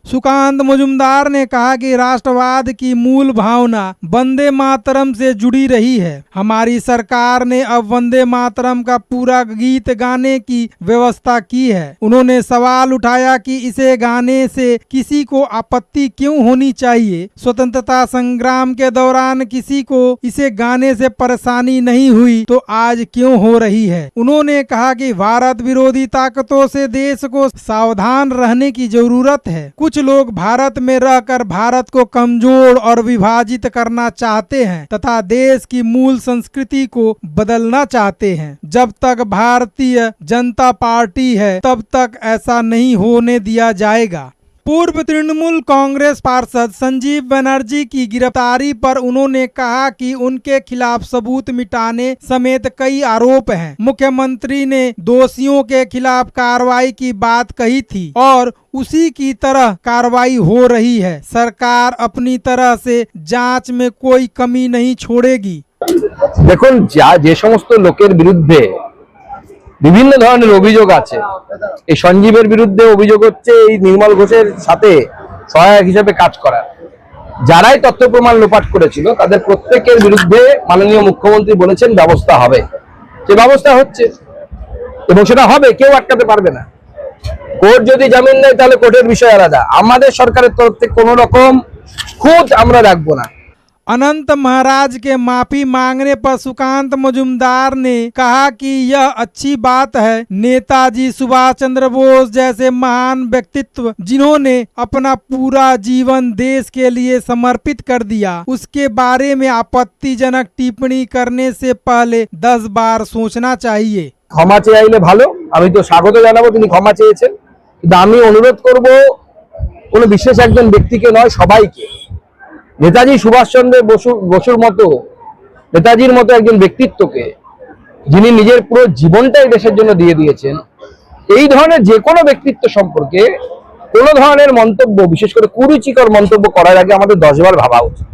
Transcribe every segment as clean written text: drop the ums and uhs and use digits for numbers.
सुकांत मजुमदार ने कहा कि राष्ट्रवाद की मूल भावना वंदे मातरम से जुड़ी रही है। हमारी सरकार ने अब वंदे मातरम का पूरा गीत गाने की व्यवस्था की है। उन्होंने सवाल उठाया कि इसे गाने से किसी को आपत्ति क्यों होनी चाहिए। स्वतंत्रता संग्राम के दौरान किसी को इसे गाने से परेशानी नहीं हुई तो आज क्यों हो रही है। उन्होंने कहा कि भारत विरोधी ताकतों से देश को सावधान रहने की जरूरत है। कुछ लोग भारत में रहकर भारत को कमजोर और विभाजित करना चाहते हैं तथा देश की मूल संस्कृति को बदलना चाहते हैं। जब तक भारतीय जनता पार्टी है तब तक ऐसा नहीं होने दिया जाएगा। पूर्व तृणमूल कांग्रेस पार्षद संजीव बनर्जी की गिरफ्तारी पर उन्होंने कहा कि उनके खिलाफ सबूत मिटाने समेत कई आरोप हैं। मुख्यमंत्री ने दोषियों के खिलाफ कार्रवाई की बात कही थी और उसी की तरह कार्रवाई हो रही है। सरकार अपनी तरह से जांच में कोई कमी नहीं छोड़ेगी। देखुन जे समस्त लोकेर बिरुद्धे বিভিন্ন ধরনের অভিযোগ আছে, এই সঞ্জীবের বিরুদ্ধে অভিযোগ হচ্ছে এই নির্মল ঘোষের সাথে সহায়ক হিসেবে কাজ করা। যারাই তথ্য প্রমাণ লোপাট করেছিল তাদের প্রত্যেকের বিরুদ্ধে মাননীয় মুখ্যমন্ত্রী বলেছেন ব্যবস্থা হবে। যে ব্যবস্থা হচ্ছে এবং সেটা হবে, কেউ আটকাতে পারবে না। কোর্ট যদি জামিন দেয় তাহলে কোর্টের বিষয় আলাদা। আমাদের সরকারের তরফ থেকে কোনো রকম খুঁত আমরা রাখবো না। अनंत महाराज के माफी मांगने पर सुकांत मजुमदार ने कहा कि यह अच्छी बात है। नेताजी सुभाष चंद्र बोस जैसे महान व्यक्तित्व जिन्होंने अपना पूरा जीवन देश के लिए समर्पित कर दिया, उसके बारे में आपत्तिजनक टिप्पणी करने से पहले 10 बार सोचना चाहिए। क्षमा চেয়ে আইলে ভালো, আমি তো স্বাগত জানাবো তিনি ক্ষমা চেয়েছেন, কিন্তু আমি অনুরোধ করব কোনো বিশেষ একজন ব্যক্তিকে নয়, সবাইকে। নেতাজি সুভাষচন্দ্র বসুর মতো, নেতাজির মতো একজন ব্যক্তিত্বকে যিনি নিজের পুরো জীবনটাই দেশের জন্য দিয়ে দিয়েছেন, এই ধরনের যে কোনো ব্যক্তিত্ব সম্পর্কে কোনো ধরনের মন্তব্য, বিশেষ করে কুরুচিকর মন্তব্য করার আগে আমাদের 10 বার ভাবা উচিত।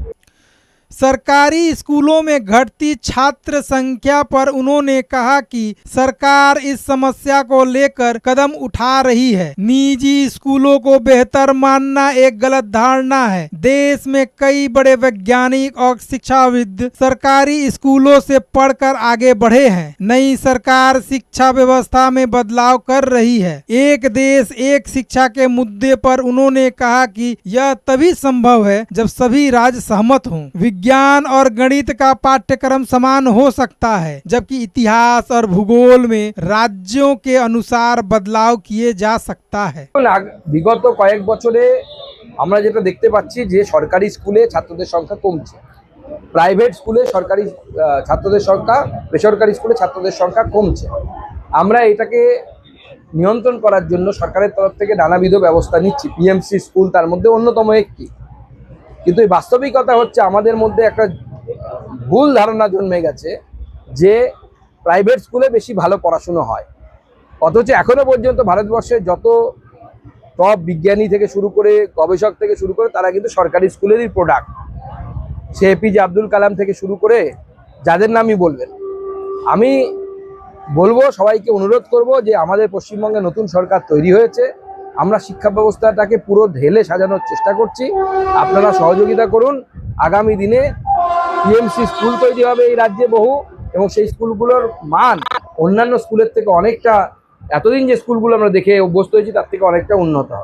सरकारी स्कूलों में घटती छात्र संख्या पर उन्होंने कहा कि सरकार इस समस्या को लेकर कदम उठा रही है। निजी स्कूलों को बेहतर मानना एक गलत धारणा है। देश में कई बड़े वैज्ञानिक और शिक्षाविद सरकारी स्कूलों से पढ़कर आगे बढ़े हैं। नई सरकार शिक्षा व्यवस्था में बदलाव कर रही है। एक देश एक शिक्षा के मुद्दे पर उन्होंने कहा कि यह तभी संभव है जब सभी राज्य सहमत हों। विज्ञान और गणित का पाठ्यक्रम समान हो सकता है, जबकि इतिहास और भूगोल में राज्यों के अनुसार बदलाव किए जा सकता है। বিগত কয়েক বছরে আমরা যেটা দেখতে পাচ্ছি যে সরকারি স্কুলে ছাত্রদের সংখ্যা কমছে, প্রাইভেট স্কুলে সরকারি ছাত্রদের সংখ্যা, বেসরকারি স্কুলে ছাত্রদের সংখ্যা কমছে। আমরা এটাকে নিয়ন্ত্রণ করার জন্য সরকারের তরফ থেকে নানাবিধ ব্যবস্থা নিচ্ছি। পিএমসি স্কুল তার মধ্যে অন্যতম একটি। কিন্তু এই বাস্তবিকতা হচ্ছে আমাদের মধ্যে একটা ভুল ধারণা জন্মে গেছে যে প্রাইভেট স্কুলে বেশি ভালো পড়াশুনো হয়, অথচ এখনো পর্যন্ত ভারতবর্ষের যত টপ বিজ্ঞানী থেকে শুরু করে গবেষক থেকে শুরু করে তারা কিন্তু সরকারি স্কুলেরই প্রোডাক্ট। সে এপিজে আব্দুল কালাম থেকে শুরু করে যাদের নামই বলবেন। আমি বলবো, সবাইকে অনুরোধ করব যে আমাদের পশ্চিমবঙ্গে নতুন সরকার তৈরি হয়েছে, আমরা শিক্ষা ব্যবস্থাটাকে পুরো ঢেলে সাজানোর চেষ্টা করছি। আপনারা সহযোগিতা করুন। আগামী দিনে পিএমসি স্কুল তৈরি হবে এই রাজ্যে বহু, এবং সেই স্কুলগুলোর মান অন্যান্য স্কুলের থেকে অনেকটা, এতদিন যে স্কুলগুলো আমরা দেখে অভ্যস্ত হয়েছি তার থেকে অনেকটা উন্নত হবে।